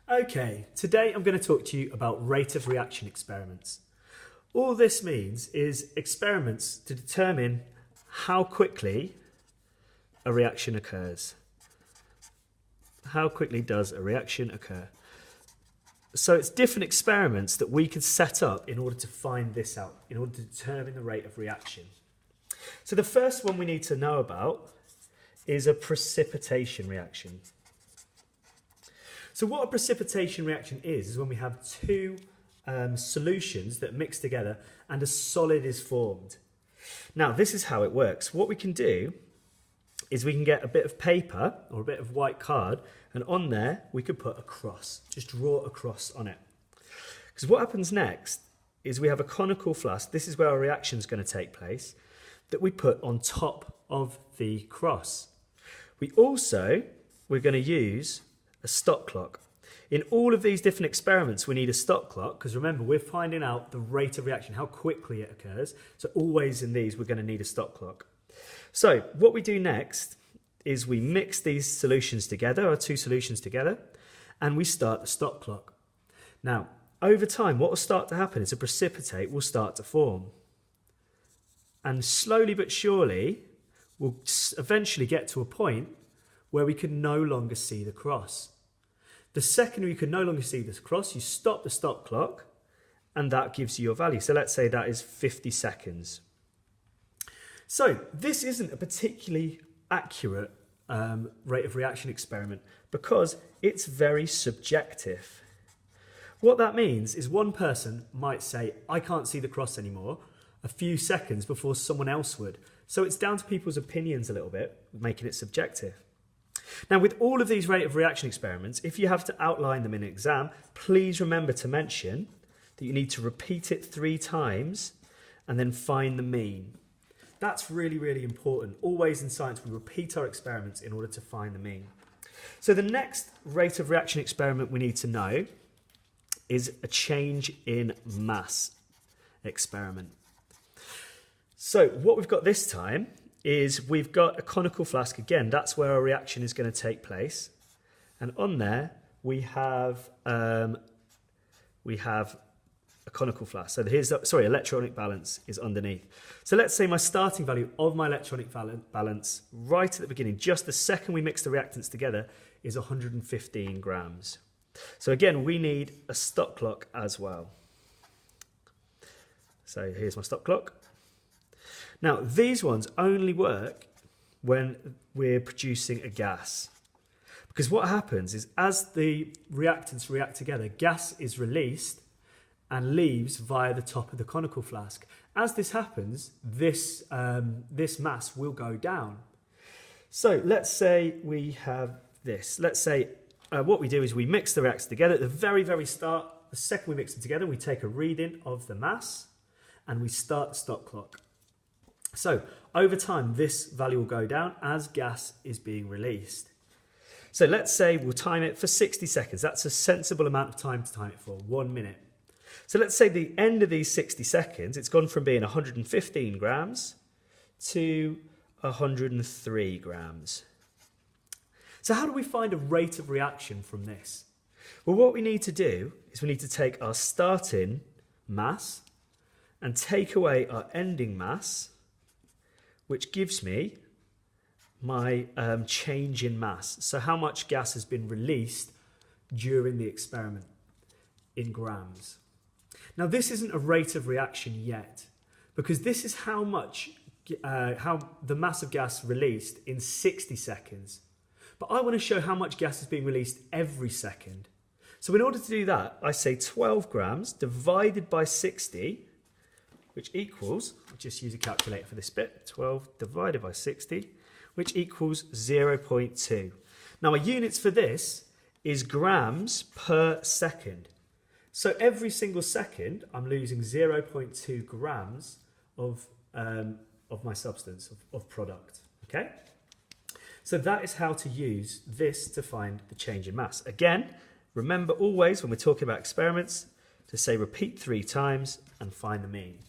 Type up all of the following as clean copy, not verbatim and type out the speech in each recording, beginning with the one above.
Okay, today I'm going to talk to you about rate of reaction experiments. All this means is experiments to determine how quickly a reaction occurs. How quickly does a reaction occur? So it's different experiments that we can set up in order to find this out, in order to determine the rate of reaction. So the first one we need to know about is a precipitation reaction. So what a precipitation reaction is when we have two solutions that mix together and a solid is formed. Now this is how it works. What we can do is we can get a bit of paper or a bit of white card, and on there we could put a cross, just draw a cross on it. Because what happens next is we have a conical flask, this is where our reaction is going to take place, that we put on top of the cross. We're going to use a stop clock. In all of these different experiments we need a stop clock, because remember we're finding out the rate of reaction, how quickly it occurs, so always in these we're going to need a stop clock. So what we do next is we mix these solutions together, our two solutions together, and we start the stop clock. Now over time what will start to happen is a precipitate will start to form, and slowly but surely we'll eventually get to a point where we can no longer see the cross. The second you can no longer see this cross, you stop the stop clock and that gives you your value. So let's say that is 50 seconds. So this isn't a particularly accurate rate of reaction experiment because it's very subjective. What that means is one person might say, I can't see the cross anymore, a few seconds before someone else would. So it's down to people's opinions a little bit, making it subjective. Now with all of these rate of reaction experiments, if you have to outline them in an exam, please remember to mention that you need to repeat it 3 times and then find the mean. That's really, really important. Always in science we repeat our experiments in order to find the mean. So the next rate of reaction experiment we need to know is a change in mass experiment. So what we've got this time is we've got a conical flask. Again, that's where our reaction is going to take place. And on there we have a conical flask. So here's electronic balance is underneath. So let's say my starting value of my electronic balance right at the beginning, just the second we mix the reactants together, is 115 grams. So again, we need a stop clock as well. So here's my stop clock. Now, these ones only work when we're producing a gas. Because what happens is as the reactants react together, gas is released and leaves via the top of the conical flask. As this happens, this mass will go down. So let's say we have this. Let's say what we do is we mix the reactants together. At the very, very start, the second we mix them together, we take a reading of the mass and we start the stop clock. So over time, this value will go down as gas is being released. So let's say we'll time it for 60 seconds. That's a sensible amount of time to time it for, 1 minute. So let's say the end of these 60 seconds, it's gone from being 115 grams to 103 grams. So how do we find a rate of reaction from this? Well, what we need to do is we need to take our starting mass and take away our ending mass, which gives me my change in mass. So how much gas has been released during the experiment in grams. Now this isn't a rate of reaction yet, because this is how the mass of gas released in 60 seconds. But I want to show how much gas is being released every second. So in order to do that, I say 12 grams divided by 60, which equals, I'll just use a calculator for this bit, 12 divided by 60, which equals 0.2. Now my units for this is grams per second. So every single second, I'm losing 0.2 grams of my substance, of product, okay? So that is how to use this to find the change in mass. Again, remember always when we're talking about experiments to say repeat 3 times and find the mean.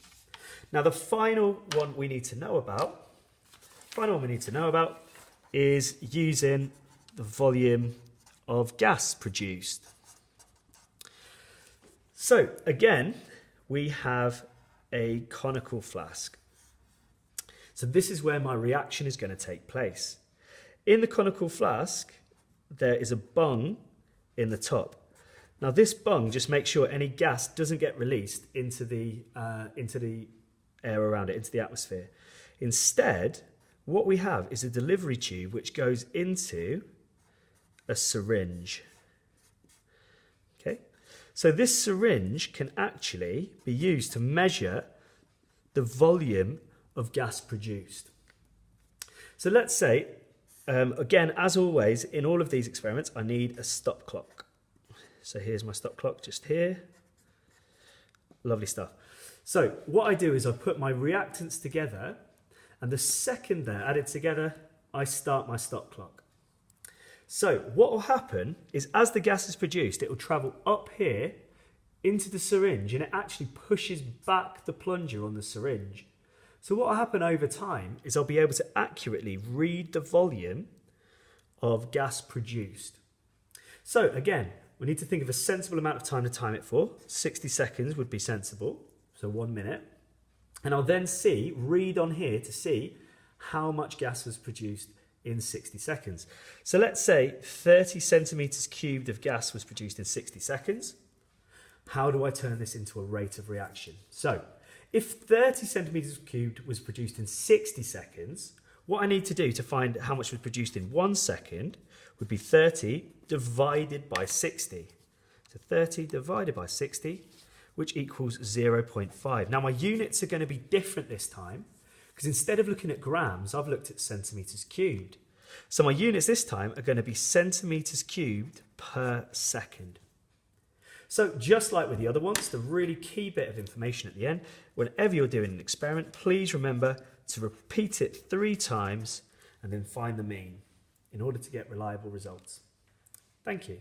Now the final one we need to know about is using the volume of gas produced. So again, we have a conical flask. So this is where my reaction is going to take place. In the conical flask, there is a bung in the top. Now this bung just makes sure any gas doesn't get released into the air around it, into the atmosphere. Instead, what we have is a delivery tube which goes into a syringe. Okay, so this syringe can actually be used to measure the volume of gas produced. So let's say, again, as always, in all of these experiments, I need a stop clock. So here's my stop clock just here. Lovely stuff. So what I do is I put my reactants together, and the second they're added together, I start my stop clock. So what will happen is as the gas is produced, it will travel up here into the syringe, and it actually pushes back the plunger on the syringe. So what will happen over time is I'll be able to accurately read the volume of gas produced. So again, we need to think of a sensible amount of time to time it for. 60 seconds would be sensible, so 1 minute. And I'll then read on here to see how much gas was produced in 60 seconds. So let's say 30 centimetres cubed of gas was produced in 60 seconds. How do I turn this into a rate of reaction? So if 30 centimetres cubed was produced in 60 seconds, what I need to do to find how much was produced in 1 second would be 30 divided by 60. So 30 divided by 60, which equals 0.5. Now my units are going to be different this time, because instead of looking at grams, I've looked at centimetres cubed. So my units this time are going to be centimetres cubed per second. So just like with the other ones, the really key bit of information at the end, whenever you're doing an experiment, please remember to repeat it 3 times and then find the mean in order to get reliable results. Thank you.